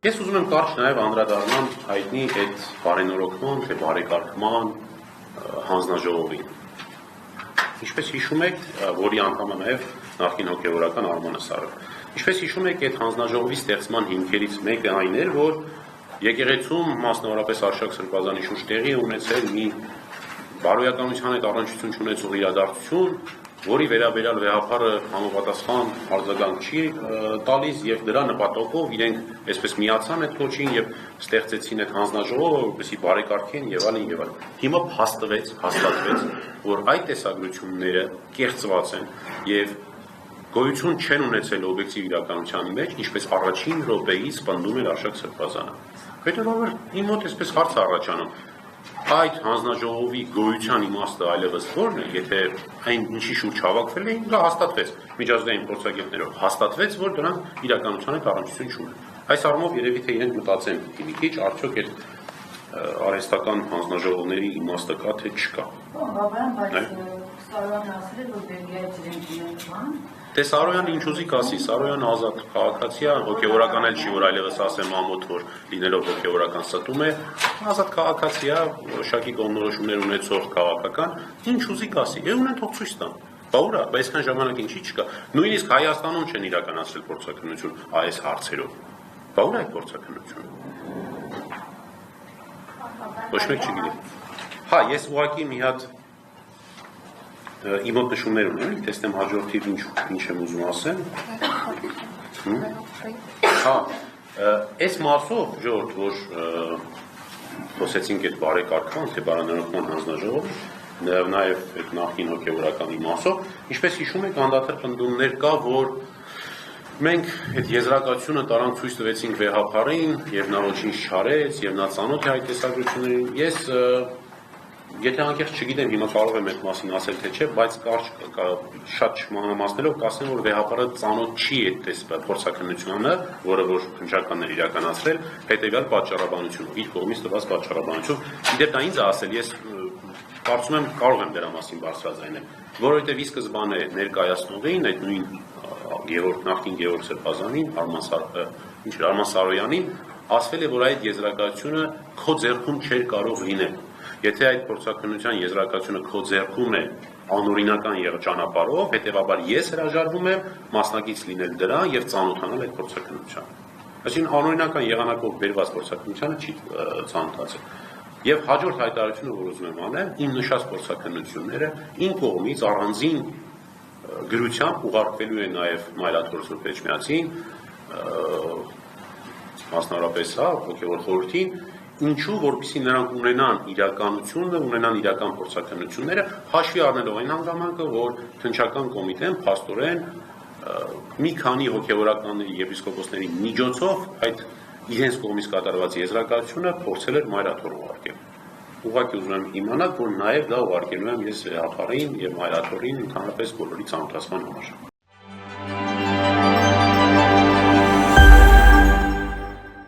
Ես ուզում եմ կարճ նաև անդրադառնամ հայտնի այդ բարենորոգման, թե բարեկարգման հանձնաժողովին։ Ինչպես հիշում եք, որի անդամ է նաև նախկին հոգևորական Արման Ասարովը։ Ինչպես հիշում եք, այդ հանձնաժողովի ստեղծման հիմքերից մեկը այն էր, որ եկեղեցում, մասնավորապես Արշակ Սրբազանի շուրջ տեղի ունեցել մի բարոյականության հետ առնչություն չունեցող իրադարձություն, որի վերաբերյալ վեհապարը համապատասխան արձագանք չի տալիս եւ դրա նպատակով իրենք այսպես միացան այդ կոչին եւ ստեղծեցին այդ հանձնաժողովը, որպեսզի բարեկարգեն եւ այլն եւ այլն։ Հիմա հաստատվեց, որ այդ տեսագրությունները կեղծված են եւ գոյություն չեն ունեցել օբյեկտիվ իրականության մեջ, ինչպես առաջին րոպեից պնդում էր Արշակ Սրբազանը։ Հետևաբար իմ մոտ այսպես հարց է առաջանում. այդ հանձնաժողովի գոյության իմաստը այլևս ո՞րն է, եթե այն ինչի շուրջ հավաքվել էին, դա հաստատվեց միջազգային փորձագետներով, հաստատվեց, որ դրանք իրականության հետ առնչություն չունեն։ Այս առումով երևի թե իրենք մտածեն մի քիչ, արդյոք այդ արհեստական հանձնաժողովների իմաստը կա թե չկա։ Դե Սարոյանը ինչ ուզի կասի, Սարոյանը ազատ քաղաքացի է, հոգևորական էլ չի, որ այլևս ասեմ ամոթ, որ լինելով հոգևորական ստում է, ազատ քաղաքացի է, շակի կողմնորոշումներ ունեցող քաղաքական, ինչ ուզի կասի, եւ ունեն թող ցույց տան։ Բա ուրա, բայց այսքան ժամանակ ինչի չկա։ Նույնիսկ Հայաստանում չեն իրականացրել փորձաքննություն այս հարցերով։ Բա ուրա այդ փորձաքննությունը։ Ոչ մեկ չգիտի։ Հա, ես ուղղակի մի հատ իմ մոտ նշումներ ունեմ, տեսնեմ հաջորդիվ ինչ եմ ուզում ասեմ։ Հա, այս մասով ժողովուրդ, որ խոսեցինք այդ բարեկարգման, թե բարենորոգման հանձնաժողով, նաև այդ նախկին հոգևորականի մասով, ինչպես հիշում եք, անդադար պնդումներ կա, որ մենք այդ եզրակացությունը տարանք ցույց տվեցինք վեհապարին, եւ նա ոչինչ չարեց, եւ նա ծանոթ է այդ տեսագրություններին։ Ես եթե անկեղծ չգիտեմ, հիմա կարող եմ այդ մասին ասել թե չէ, բայց շատ չմանրամասնելով կասեմ, որ վեհապարը ծանոթ չի այդ փորձաքննությանը, որը որ քննչականներ իրականացրել, հետեւյալ պատճառաբանությունով, իր կողմից տված պատճառաբանություն։ Իդեպ դա ինձ ասել, ես կարծում եմ կարող եմ դրա մասին բարձրաձայնել, որովհետև ի սկզբանե ներկայացնողին այդ նույն նախկին Գևորգ Սրբազանին, Արման Սարոյանին ասվել է, որ այդ եզրակացությունը քո ձեռքում չէր կարող լինել։ Եթե այդ փորձաքննության եզրակացությունը քո ձեռքում է անօրինական ճանապարհով, հետեւաբար ես հրաժարվում եմ մասնակից լինել դրան եւ ծանոթանալ այդ փորձաքննությանը։ Այսինքն անօրինական եղանակով բերված փորձաքննությանը չի ծանոթացել։ Եվ հաջորդ հայտարարությունը, որ ուզում եմ անել, իմ նշած փորձաքննությունները իմ կողմից առանձին գրությամբ ուղարկվելու է նաեւ Մայրաթոր Սուրբ Էջմիածին, մասնավորապես հոգևոր խորհրդին, ինչու, որպեսզի նրանք ունենան իրականությունը, ունենան իրական փորձաքննությունները, հաշվի առնելով այն հանգամանքը, որ քննչական կոմիտեն փաստորեն մի քանի հոգևորականների եպիսկոպոսների միջոցով այդ իրենց կողմից կատարված եզրակացությունը փորձել էր Մայրաթոր ուղարկել։ Ուղղակի ուզում եմ իմանալ, որ նաև դա ուղարկելու եմ ես վեհապարին եւ Մայրաթորին ընդհանրապես բոլորի ծանոթացման համար։